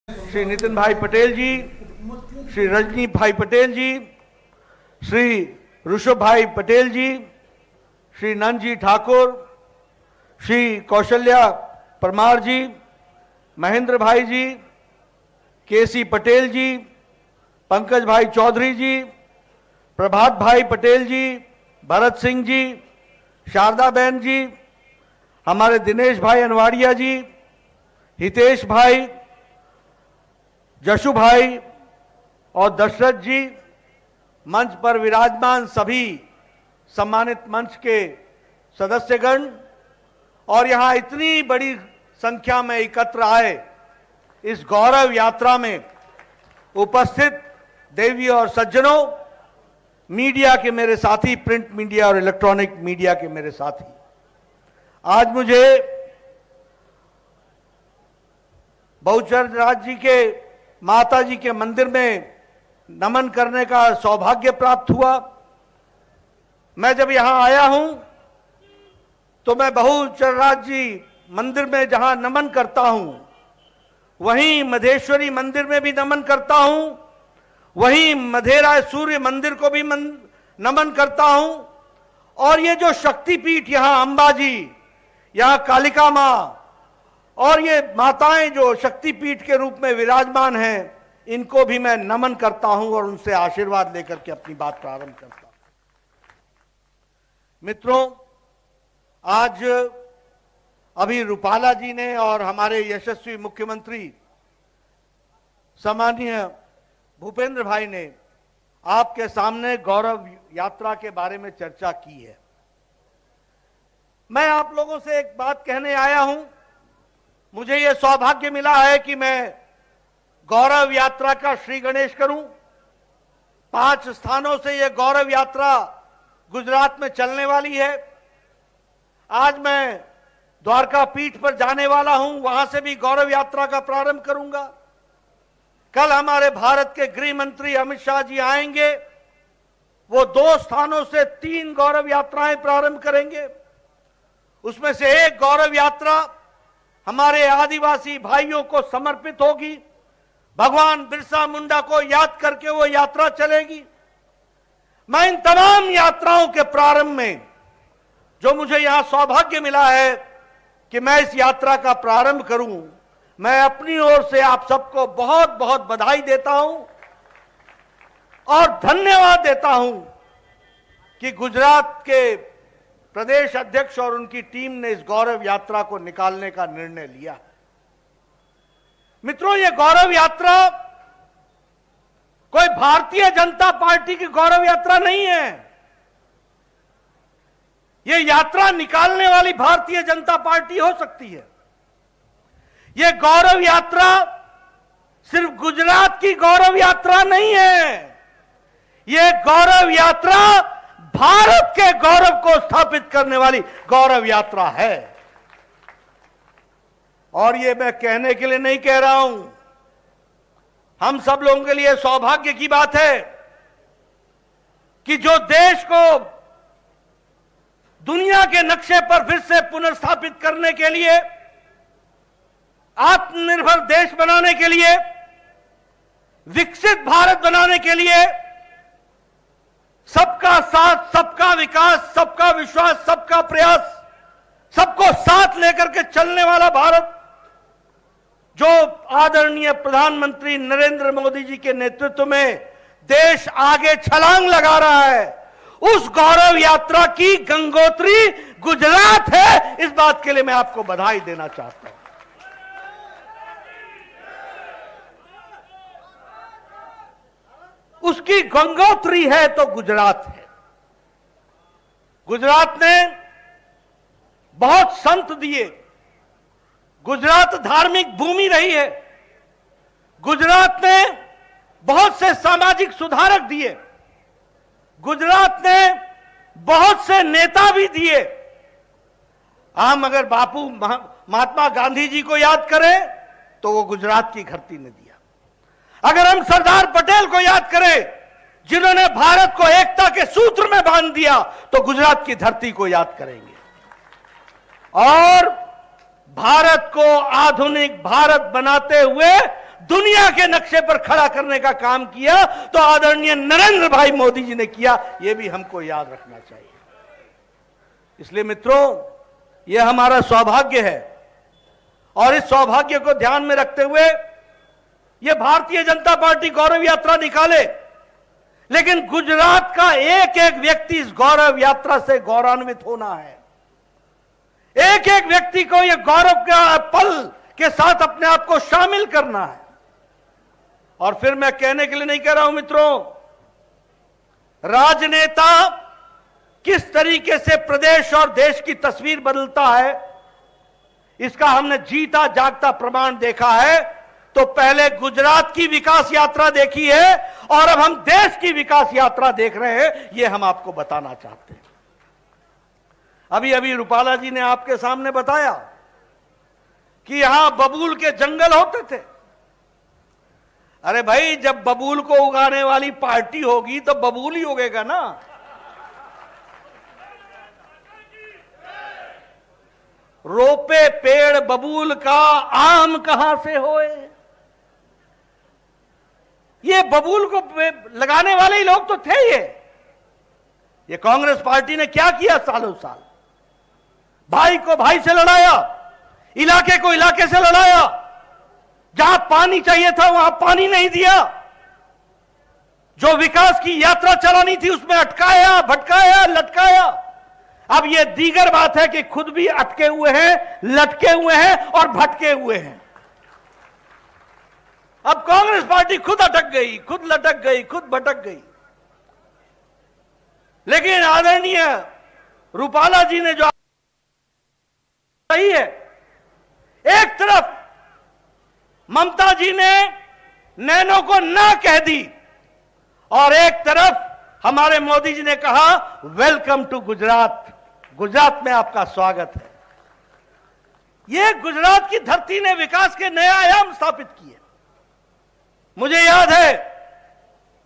श्री नितिन भाई पटेल जी, श्री रजनी भाई पटेल जी, श्री ऋषभ भाई पटेल जी, श्री नंदजी ठाकुर, श्री कौशल्या परमार जी, महेंद्र भाई जी, केसी पटेल जी, पंकज भाई चौधरी जी, प्रभात भाई पटेल जी, भरत सिंह जी, शारदा बहन जी, हमारे दिनेश भाई अनवाड़िया जी, हितेश भाई, जशु भाई और दशरथ जी, मंच पर विराजमान सभी सम्मानित मंच के सदस्यगण और यहां इतनी बड़ी संख्या में एकत्र आए इस गौरव यात्रा में उपस्थित देवी और सज्जनों, मीडिया के मेरे साथी, प्रिंट मीडिया और इलेक्ट्रॉनिक मीडिया के मेरे साथी, आज मुझे बहुचर राज जी के माता जी के मंदिर में नमन करने का सौभाग्य प्राप्त हुआ। मैं जब यहां आया हूं तो मैं बहुचर राज जी मंदिर में जहां नमन करता हूं, वहीं मधेश्वरी मंदिर में भी नमन करता हूं, वहीं मधेरा सूर्य मंदिर को भी नमन करता हूं। और ये जो शक्तिपीठ यहां अंबाजी, यहां कालिका मां और ये माताएं जो शक्तिपीठ के रूप में विराजमान हैं, इनको भी मैं नमन करता हूं और उनसे आशीर्वाद लेकर के अपनी बात प्रारंभ करता हूं। मित्रों, आज अभी रूपाला जी ने और हमारे यशस्वी मुख्यमंत्री सम्माननीय भूपेंद्र भाई ने आपके सामने गौरव यात्रा के बारे में चर्चा की है। मैं आप लोगों से एक बात कहने आया हूं। मुझे यह सौभाग्य मिला है कि मैं गौरव यात्रा का श्री गणेश करूं। 5 स्थानों से यह गौरव यात्रा गुजरात में चलने वाली है। आज मैं द्वारका पीठ पर जाने वाला हूं, वहां से भी गौरव यात्रा का प्रारंभ करूंगा। कल हमारे भारत के गृह मंत्री अमित शाह जी आएंगे, वो 2 स्थानों से 3 गौरव यात्राएं प्रारंभ करेंगे। उसमें से एक गौरव यात्रा हमारे आदिवासी भाइयों को समर्पित होगी। भगवान बिरसा मुंडा को याद करके वो यात्रा चलेगी। मैं इन तमाम यात्राओं के प्रारंभ में, जो मुझे यहां सौभाग्य मिला है कि मैं इस यात्रा का प्रारंभ करूं, मैं अपनी ओर से आप सबको बहुत बहुत बधाई देता हूं और धन्यवाद देता हूं कि गुजरात के प्रदेश अध्यक्ष और उनकी टीम ने इस गौरव यात्रा को निकालने का निर्णय लिया। मित्रों, यह गौरव यात्रा कोई भारतीय जनता पार्टी की गौरव यात्रा नहीं है। यह यात्रा निकालने वाली भारतीय जनता पार्टी हो सकती है। यह गौरव यात्रा सिर्फ गुजरात की गौरव यात्रा नहीं है। यह गौरव यात्रा भारत के गौरव को स्थापित करने वाली गौरव यात्रा है। और यह मैं कहने के लिए नहीं कह रहा हूं, हम सब लोगों के लिए सौभाग्य की बात है कि जो देश को दुनिया के नक्शे पर फिर से पुनर्स्थापित करने के लिए, आत्मनिर्भर देश बनाने के लिए, विकसित भारत बनाने के लिए, सबका साथ, सबका विकास, सबका विश्वास, सबका प्रयास, सबको साथ लेकर के चलने वाला भारत, जो आदरणीय प्रधानमंत्री नरेंद्र मोदी जी के नेतृत्व में देश आगे छलांग लगा रहा है, उस गौरव यात्रा की गंगोत्री गुजरात है। इस बात के लिए मैं आपको बधाई देना चाहता हूं। उसकी गंगोत्री है तो गुजरात है। गुजरात ने बहुत संत दिए। गुजरात धार्मिक भूमि रही है। गुजरात ने बहुत से सामाजिक सुधारक दिए। गुजरात ने बहुत से नेता भी दिए। हम अगर बापू महात्मा गांधी जी को याद करें तो वो गुजरात की धरती ने दिया। अगर हम सरदार पटेल को याद करें, जिन्होंने भारत को एकता के सूत्र में बांध दिया, तो गुजरात की धरती को याद करेंगे। और भारत को आधुनिक भारत बनाते हुए दुनिया के नक्शे पर खड़ा करने का काम किया तो आदरणीय नरेंद्र भाई मोदी जी ने किया, यह भी हमको याद रखना चाहिए। इसलिए मित्रों, यह हमारा सौभाग्य है और इस सौभाग्य को ध्यान में रखते हुए यह भारतीय जनता पार्टी गौरव यात्रा निकाले, लेकिन गुजरात का एक एक व्यक्ति इस गौरव यात्रा से गौरवान्वित होना है। एक एक व्यक्ति को यह गौरव का पल के साथ अपने आप को शामिल करना है। और फिर मैं कहने के लिए नहीं कह रहा हूं मित्रों, राजनेता किस तरीके से प्रदेश और देश की तस्वीर बदलता है, इसका हमने जीता जागता प्रमाण देखा है। तो पहले गुजरात की विकास यात्रा देखी है और अब हम देश की विकास यात्रा देख रहे हैं, यह हम आपको बताना चाहते हैं। अभी अभी रूपाला जी ने आपके सामने बताया कि यहां बबूल के जंगल होते थे। अरे भाई, जब बबूल को उगाने वाली पार्टी होगी तो बबूल ही उगेगा ना। रोपे पेड़ बबूल का, आम कहां से होए। ये बबूल को लगाने वाले ही लोग तो थे। ये कांग्रेस पार्टी ने क्या किया सालों साल? भाई को भाई से लड़ाया, इलाके को इलाके से लड़ाया, जहां पानी चाहिए था वहां पानी नहीं दिया, जो विकास की यात्रा चलानी थी उसमें अटकाया, भटकाया, लटकाया। अब यह दीगर बात है कि खुद भी अटके हुए हैं, लटके हुए हैं और भटके हुए हैं। अब कांग्रेस पार्टी खुद अटक गई, खुद लटक गई, खुद भटक गई। लेकिन आदरणीय रूपाला जी ने जो सही है, एक तरफ ममता जी ने नैनो को ना कह दी और एक तरफ हमारे मोदी जी ने कहा वेलकम टू गुजरात, गुजरात में आपका स्वागत है। यह गुजरात की धरती ने विकास के नए आयाम स्थापित किए। मुझे याद है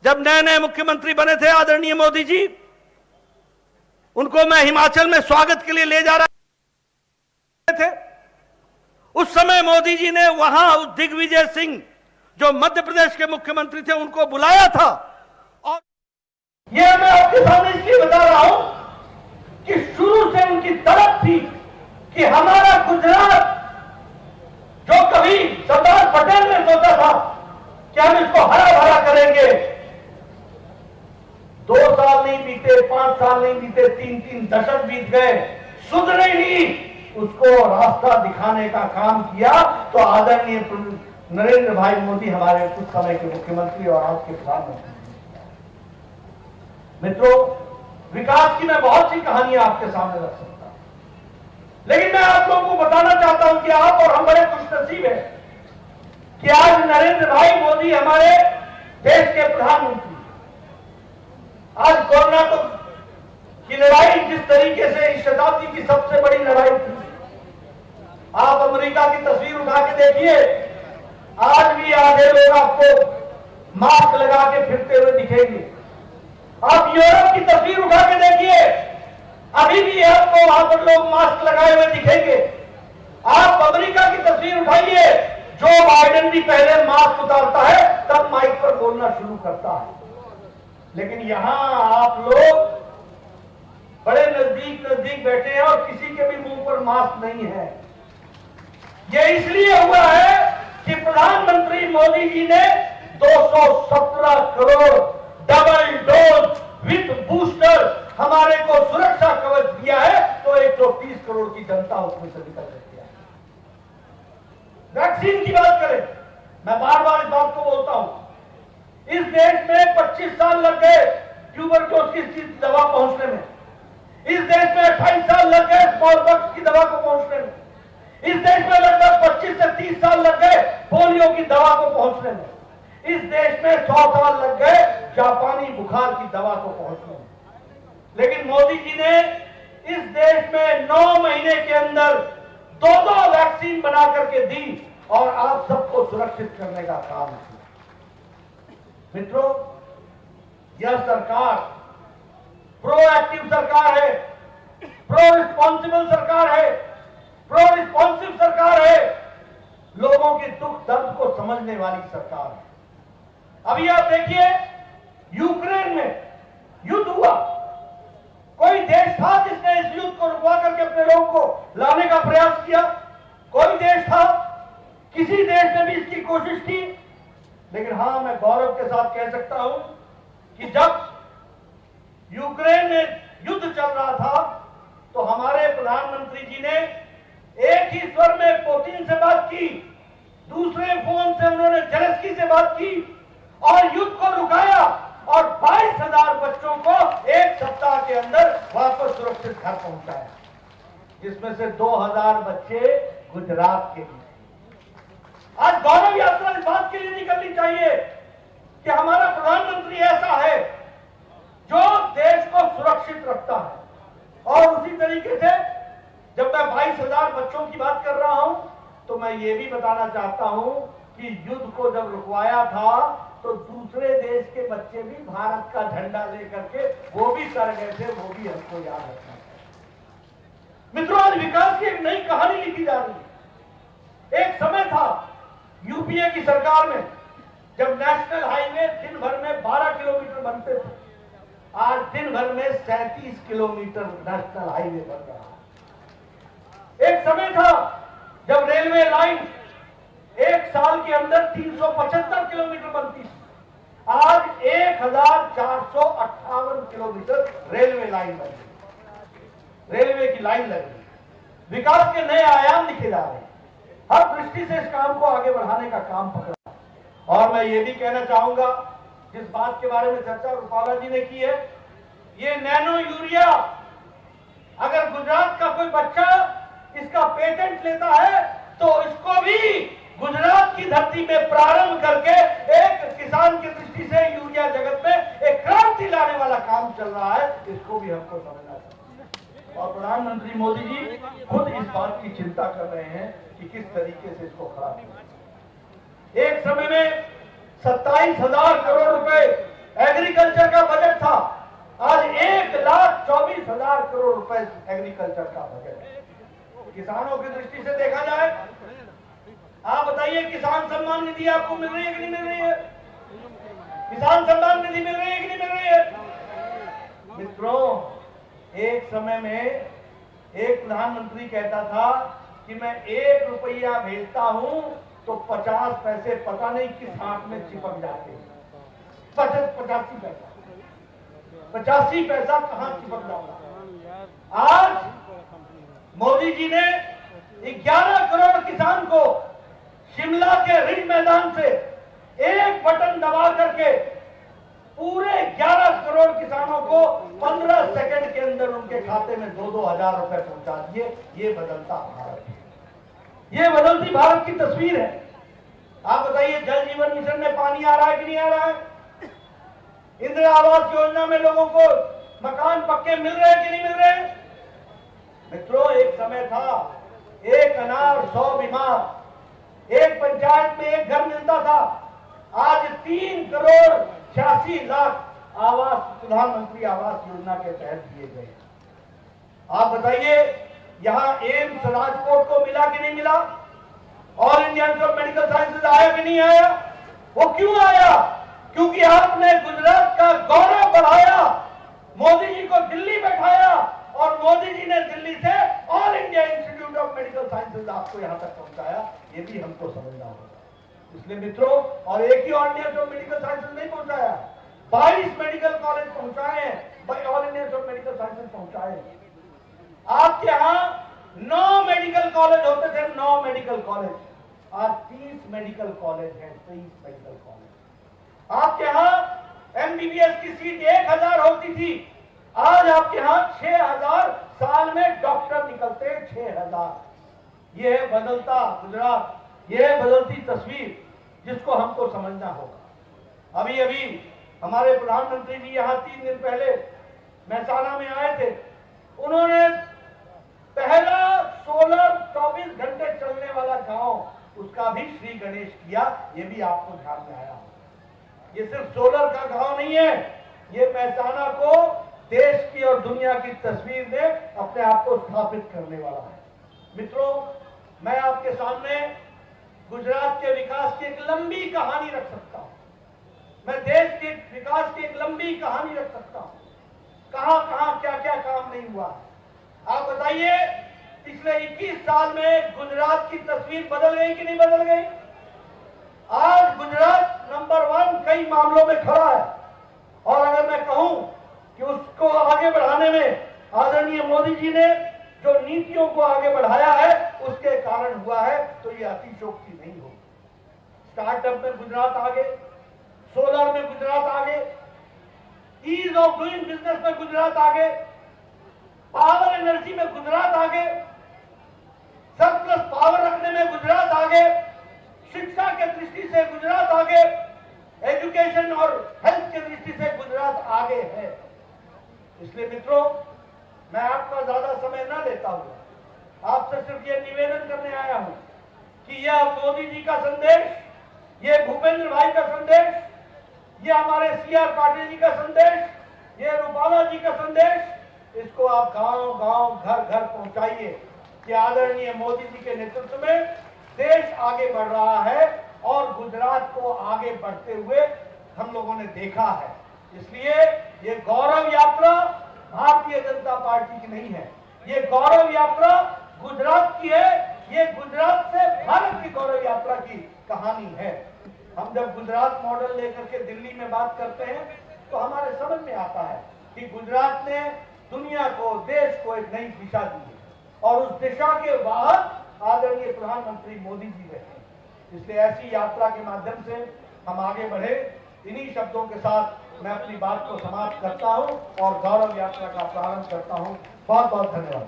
जब नए नए मुख्यमंत्री बने थे आदरणीय मोदी जी, उनको मैं हिमाचल में स्वागत के लिए ले जा रहे थे। उस समय मोदी जी ने वहां उस दिग्विजय सिंह जो मध्य प्रदेश के मुख्यमंत्री थे उनको बुलाया था। और यह मैं आपके सामने इसलिए बता रहा हूं कि शुरू से उनकी तड़प थी कि हमारा गुजरात, जो कभी सरदार पटेल ने सोचा था कि हम इसको हरा भरा करेंगे, 2 साल नहीं बीते, 5 साल नहीं बीते, 3 दशक बीत गए, सुधरे नहीं, उसको रास्ता दिखाने का काम किया तो आदरणीय नरेंद्र भाई मोदी हमारे कुछ समय के मुख्यमंत्री और आज के प्रधानमंत्री। मित्रों, विकास की मैं बहुत सी कहानियां आपके सामने रख सकता हूं, लेकिन मैं आप लोगों को बताना चाहता हूं कि आप और हम बड़े खुशनसीब हैं कि आज नरेंद्र भाई मोदी हमारे देश के प्रधानमंत्री। आज कोरोना की लड़ाई जिस तरीके से इस शताब्दी की सबसे बड़ी लड़ाई थी, आप अमेरिका की तस्वीर उठा के देखिए, आज भी आधे लोग आपको मास्क लगा के फिरते हुए दिखेंगे। आप यूरोप की तस्वीर उठा के देखिए, अभी भी आपको वहां पर लोग मास्क लगाए हुए दिखेंगे। आप अमेरिका की तस्वीर उठाइए, जो बाइडेन भी पहले मास्क उतारता है तब माइक पर बोलना शुरू करता है। लेकिन यहां आप लोग बड़े नजदीक नजदीक बैठे हैं और किसी के भी मुंह पर मास्क नहीं है। यह इसलिए हुआ है कि प्रधानमंत्री मोदी जी ने 217 crore double dose with booster हमारे को सुरक्षा कवच दिया है, तो 130 करोड़ की जनता उसमें से निकल सकती है। वैक्सीन की बात करें, मैं बार बार इस बात को बोलता हूं, इस देश में 25 साल लग गए ट्यूबरक्लोसिस की दवा पहुंचने में, इस देश में 28 साल लग गए स्मॉल पॉक्स की दवा को पहुंचने में, इस देश में लगभग 25 से 30 साल लग गए पोलियो की दवा को पहुंचने में, इस देश में 100 साल लग गए जापानी बुखार की दवा को पहुंचने में। लेकिन मोदी जी ने इस देश में 9 महीने के अंदर 2 वैक्सीन बना करके दी और आप सबको सुरक्षित करने का काम किया। मित्रों, यह सरकार प्रोएक्टिव सरकार है, प्रो रिस्पॉन्सिबल सरकार है, प्रो रिस्पॉन्सिव सरकार है। लोगों के दुख दर्द को समझने वाली सरकार है। अभी आप देखिए, यूक्रेन में युद्ध हुआ, कोई देश था जिसने इस युद्ध को रुकवा करके अपने लोगों को लाने का प्रयास किया? कोई देश था? किसी देश ने भी इसकी कोशिश की? लेकिन हां, मैं गौरव के साथ कह सकता हूं कि जब यूक्रेन में युद्ध चल रहा था तो हमारे प्रधानमंत्री जी ने एक ही स्वर में पुतिन से बात की, दूसरे फोन से उन्होंने जेलेंस्की से बात की और युद्ध को रुकाया और 22,000 बच्चों को एक सप्ताह के अंदर वापस सुरक्षित घर पहुंचाया, जिसमें से 2,000 बच्चे गुजरात के भी। आज गौरव यात्रा इस बात के लिए नहीं करनी चाहिए कि हमारा प्रधानमंत्री ऐसा है जो देश को सुरक्षित रखता है, और उसी तरीके से जब मैं 22,000 बच्चों की बात कर रहा हूं तो मैं ये भी बताना चाहता हूं कि युद्ध को जब रुकवाया था तो दूसरे देश के बच्चे भी भारत का झंडा लेकर के वो भी कर गए थे, वो भी हमको याद रखना है। मित्रों, आज विकास की एक नई कहानी लिखी जा रही है। एक समय था यूपीए की सरकार में जब नेशनल हाईवे दिन भर में 12 किलोमीटर बनते थे, आज दिन भर में 37 किलोमीटर नेशनल हाईवे बन रहा है। एक समय था जब रेलवे लाइन एक साल के अंदर 375 किलोमीटर बनती थी, आज 1458 किलोमीटर रेलवे लाइन बन गई, रेलवे की लाइन लग गई। विकास के नए आयाम लिखे जा रहे हैं, हर दृष्टि से इस काम को आगे बढ़ाने का काम पकड़ा। और मैं ये भी कहना चाहूंगा, जिस बात के बारे में चर्चा रूपाला जी ने की है, ये नैनो यूरिया, अगर गुजरात का कोई बच्चा इसका पेटेंट लेता है तो इसको भी गुजरात की धरती में प्रारंभ करके एक किसान की दृष्टि से यूरिया जगत में एक क्रांति लाने वाला काम चल रहा है, इसको भी हमको समझना चाहिए। और प्रधानमंत्री मोदी जी खुद इस बात की चिंता कर रहे हैं कि किस तरीके से इसको खड़ा किया। एक समय में 27,000 करोड़ रुपए एग्रीकल्चर का बजट था, आज 1,24,000 करोड़ रुपए एग्रीकल्चर का बजट है। किसानों की दृष्टि से देखा जाए, आप बताइए, किसान सम्मान निधि आपको मिल रही है कि नहीं मिल रही है? किसान सम्मान निधि मिल रही है कि नहीं मिल रही है? मित्रों, एक समय में एक प्रधानमंत्री कहता था कि मैं 1 रुपया भेजता हूं तो 50 पैसे पता नहीं किस हाथ में चिपक जाते हैं। 85 पैसा, 85 पैसा कहां चिपक जाता। आज मोदी जी ने 11 करोड़ किसान को शिमला के रिंग मैदान से एक बटन दबा करके पूरे 11 करोड़ किसानों को 15 सेकंड के अंदर उनके खाते में 2-2 हजार रुपए पहुंचा दिए। ये बदलता भारत है, ये बदलती भारत की तस्वीर है। आप बताइए, जल जीवन मिशन में पानी आ रहा है कि नहीं आ रहा है? इंदिरा आवास योजना में लोगों को मकान पक्के मिल रहे हैं कि नहीं मिल रहे हैं? मित्रों, एक समय था, एक अनार 100 बीमार, एक पंचायत में एक घर मिलता था। आज 3 करोड़ 86 लाख आवास प्रधानमंत्री आवास योजना के तहत दिए गए। आप बताइए, यहां एम्स राजकोट को मिला कि नहीं मिला? All India Institute of Medical sciences आया कि नहीं आया? वो क्यों आया? क्योंकि आपने गुजरात का गौरव बढ़ाया, मोदी जी को दिल्ली बैठाया और मोदी जी ने दिल्ली से all India Institute of Medical sciences आपको यहां तक पहुंचाया। ये भी हमको समझना होगा। इसलिए मित्रों, और एक ही All India Institute of Medical Sciences नहीं पहुंचाया, 22 मेडिकल कॉलेज पहुंचाए हैं, All India Institute of Medical Sciences पहुंचाए हैं। आपके यहां 9 मेडिकल कॉलेज होते थे, 9 मेडिकल कॉलेज, आज 30 मेडिकल कॉलेज हैं, 23 मेडिकल कॉलेज। आपके यहां एमबीबीएस की सीट 1,000 होती थी, आज आपके यहां 6,000 साल में डॉक्टर निकलते हैं, 6,000। यह है बदलता गुजरात, यह है बदलती तस्वीर, जिसको हमको समझना होगा। अभी अभी हमारे प्रधानमंत्री जी यहां 3 दिन पहले महसाना में आए थे। उन्होंने पहला सोलर 24 घंटे चलने वाला गांव, उसका भी श्री गणेश किया। ये भी आपको ध्यान में आया। ये सिर्फ सोलर का गांव नहीं है, ये महसाना को देश की और दुनिया की तस्वीर में अपने आप को स्थापित करने वाला है। मित्रों, मैं आपके सामने गुजरात के विकास की एक लंबी कहानी रख सकता हूं, मैं देश के विकास की एक लंबी कहानी रख सकता हूं, कहां कहां क्या क्या काम नहीं हुआ। आप बताइए, पिछले 21 साल में गुजरात की तस्वीर बदल गई कि नहीं बदल गई? आज गुजरात नंबर 1 कई मामलों में खड़ा है, और अगर मैं कहूं कि उसको आगे बढ़ाने में आदरणीय मोदी जी ने जो नीतियों को आगे बढ़ाया है उसके कारण हुआ है, तो ये अतिशयोक्ति नहीं होगी। स्टार्टअप में गुजरात आगे, सोलर में गुजरात आगे, ईज ऑफ डूइंग बिजनेस में गुजरात आगे, पावर एनर्जी में गुजरात आगे, सरप्लस पावर रखने में गुजरात आगे, शिक्षा के दृष्टि से गुजरात आगे, एजुकेशन और हेल्थ के दृष्टि से गुजरात आगे है। इसलिए मित्रों, मैं आपका ज्यादा समय न लेता हूं, आपसे सिर्फ ये निवेदन करने आया हूं कि यह मोदी जी का संदेश, ये भूपेंद्र भाई का संदेश, ये हमारे CR पाटिल जी का संदेश, ये रूपाला जी का संदेश, इसको आप गांव गांव घर घर पहुंचाइए कि आदरणीय मोदी जी के नेतृत्व में देश आगे बढ़ रहा है और गुजरात को आगे बढ़ते हुए हम लोगों ने देखा है। इसलिए ये गौरव यात्रा भारतीय जनता पार्टी की नहीं है, ये गौरव यात्रा गुजरात की है, ये गुजरात से भारत की गौरव यात्रा की कहानी है। हम जब गुजरात मॉडल लेकर के दिल्ली में बात करते हैं तो हमारे समझ में आता है कि गुजरात ने दुनिया को, देश को एक नई दिशा दी है, और उस दिशा के वाहक आदरणीय प्रधानमंत्री मोदी जी रहे। इसलिए ऐसी यात्रा के माध्यम से हम आगे बढ़े। इन्हीं शब्दों के साथ मैं अपनी बात को समाप्त करता हूं और गौरव यात्रा का प्रारंभ करता हूं। बहुत बहुत धन्यवाद।